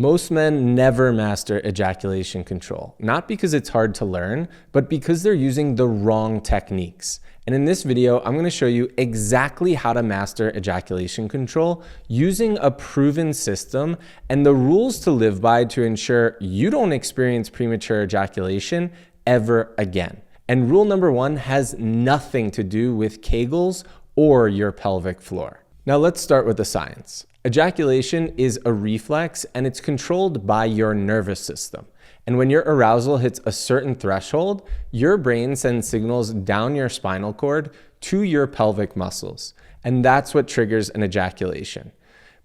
Most men never master ejaculation control, not because it's hard to learn, but because they're using the wrong techniques. And in this video, I'm going to show you exactly how to master ejaculation control using a proven system and the rules to live by to ensure you don't experience premature ejaculation ever again. And rule number 1 has nothing to do with Kegels or your pelvic floor. Now let's start with the science. Ejaculation is a reflex and it's controlled by your nervous system. And when your arousal hits a certain threshold, your brain sends signals down your spinal cord to your pelvic muscles. And that's what triggers an ejaculation.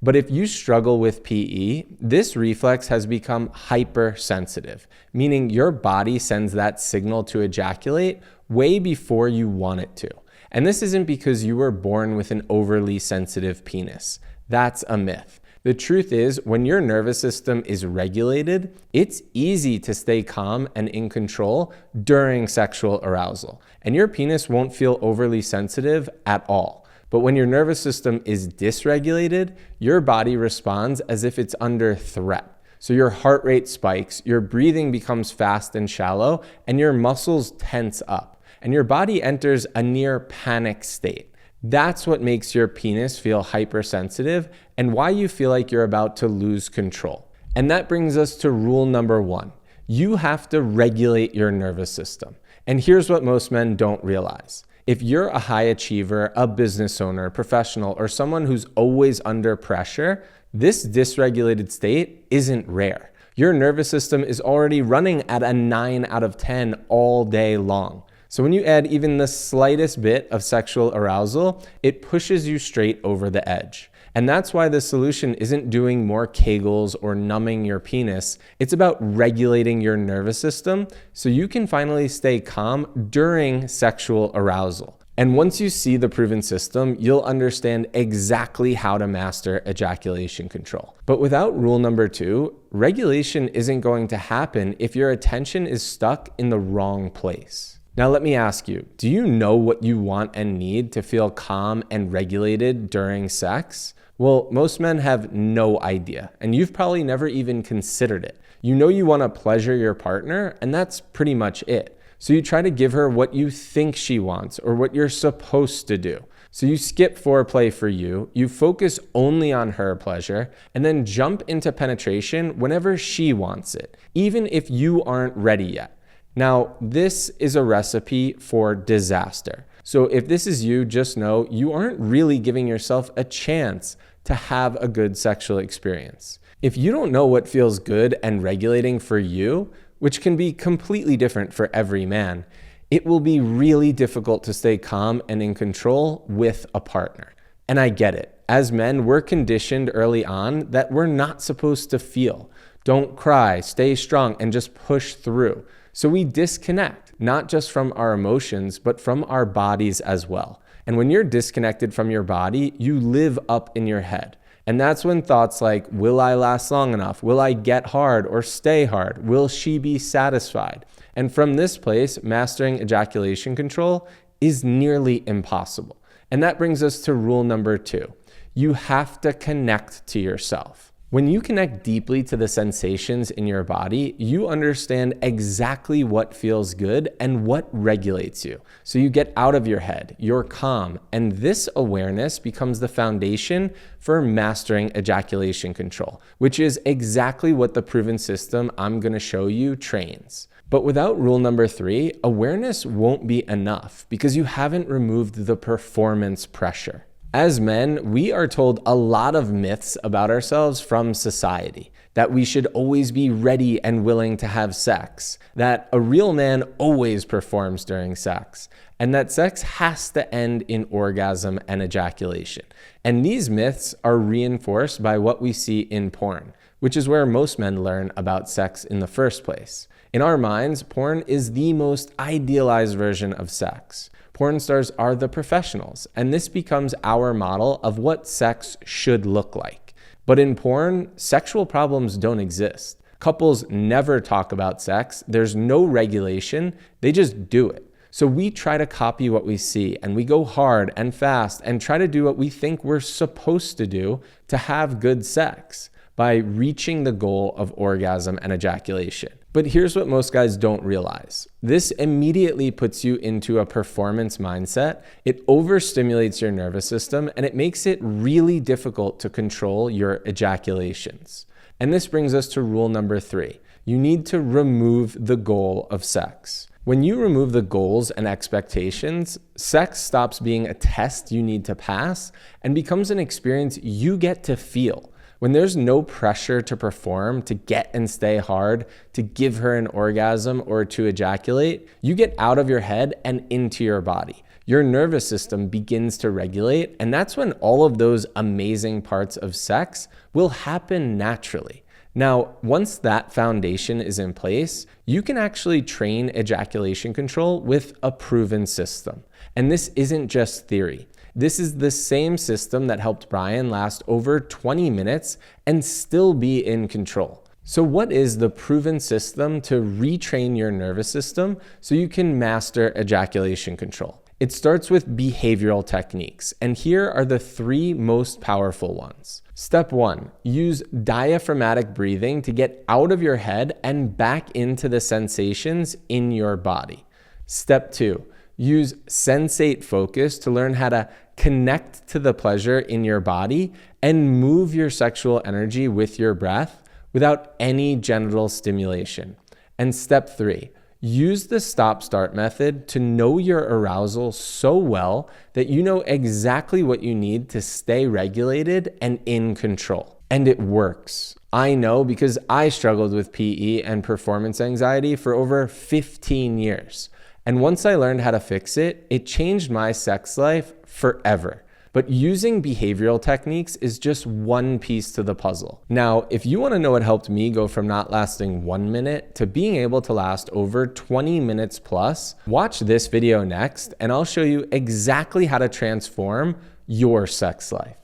But if you struggle with PE, this reflex has become hypersensitive, meaning your body sends that signal to ejaculate way before you want it to. And this isn't because you were born with an overly sensitive penis. That's a myth. The truth is, when your nervous system is regulated, it's easy to stay calm and in control during sexual arousal. And your penis won't feel overly sensitive at all. But when your nervous system is dysregulated, your body responds as if it's under threat. So your heart rate spikes, your breathing becomes fast and shallow, and your muscles tense up. And your body enters a near panic state. That's what makes your penis feel hypersensitive and why you feel like you're about to lose control. And that brings us to rule number 1. You have to regulate your nervous system. And here's what most men don't realize. If you're a high achiever, a business owner, professional, or someone who's always under pressure, this dysregulated state isn't rare. Your nervous system is already running at a 9 out of 10 all day long. So when you add even the slightest bit of sexual arousal, it pushes you straight over the edge. And that's why the solution isn't doing more Kegels or numbing your penis. It's about regulating your nervous system so you can finally stay calm during sexual arousal. And once you see the proven system, you'll understand exactly how to master ejaculation control. But without rule number 2, regulation isn't going to happen if your attention is stuck in the wrong place. Now let me ask you, do you know what you want and need to feel calm and regulated during sex? Well, most men have no idea, and you've probably never even considered it. You know you want to pleasure your partner, and that's pretty much it. So you try to give her what you think she wants or what you're supposed to do. So you skip foreplay for you focus only on her pleasure, and then jump into penetration whenever she wants it, even if you aren't ready yet. Now, this is a recipe for disaster. So if this is you, just know you aren't really giving yourself a chance to have a good sexual experience. If you don't know what feels good and regulating for you, which can be completely different for every man, it will be really difficult to stay calm and in control with a partner. And I get it. As men, we're conditioned early on that we're not supposed to feel. Don't cry, stay strong, and just push through. So we disconnect, not just from our emotions, but from our bodies as well. And when you're disconnected from your body, you live up in your head. And that's when thoughts like, will I last long enough? Will I get hard or stay hard? Will she be satisfied? And from this place, mastering ejaculation control is nearly impossible. And that brings us to rule number 2. You have to connect to yourself. When you connect deeply to the sensations in your body, you understand exactly what feels good and what regulates you. So you get out of your head, you're calm, and this awareness becomes the foundation for mastering ejaculation control, which is exactly what the proven system I'm going to show you trains. But without rule number 3, awareness won't be enough because you haven't removed the performance pressure. As men, we are told a lot of myths about ourselves from society. That we should always be ready and willing to have sex. That a real man always performs during sex. And that sex has to end in orgasm and ejaculation. And these myths are reinforced by what we see in porn, which is where most men learn about sex in the first place. In our minds, porn is the most idealized version of sex. Porn stars are the professionals, and this becomes our model of what sex should look like. But in porn, sexual problems don't exist. Couples never talk about sex. There's no regulation. They just do it. So we try to copy what we see, and we go hard and fast and try to do what we think we're supposed to do to have good sex. by reaching the goal of orgasm and ejaculation. But here's what most guys don't realize. This immediately puts you into a performance mindset. It overstimulates your nervous system and it makes it really difficult to control your ejaculations. And this brings us to rule number 3. You need to remove the goal of sex. When you remove the goals and expectations, sex stops being a test you need to pass and becomes an experience you get to feel. When there's no pressure to perform, to get and stay hard, to give her an orgasm, or to ejaculate, you get out of your head and into your body. Your nervous system begins to regulate, and that's when all of those amazing parts of sex will happen naturally. Now, once that foundation is in place, you can actually train ejaculation control with a proven system. And this isn't just theory. This is the same system that helped Brian last over 20 minutes and still be in control. So what is the proven system to retrain your nervous system so you can master ejaculation control? It starts with behavioral techniques, and here are the 3 most powerful ones. Step 1, use diaphragmatic breathing to get out of your head and back into the sensations in your body. Step 2, use sensate focus to learn how to connect to the pleasure in your body and move your sexual energy with your breath without any genital stimulation. And step 3, use the stop-start method to know your arousal so well that you know exactly what you need to stay regulated and in control. And it works. I know because I struggled with PE and performance anxiety for over 15 years. And once I learned how to fix it, it changed my sex life forever. But using behavioral techniques is just one piece to the puzzle. Now, if you want to know what helped me go from not lasting 1 minute to being able to last over 20 minutes plus, watch this video next and I'll show you exactly how to transform your sex life.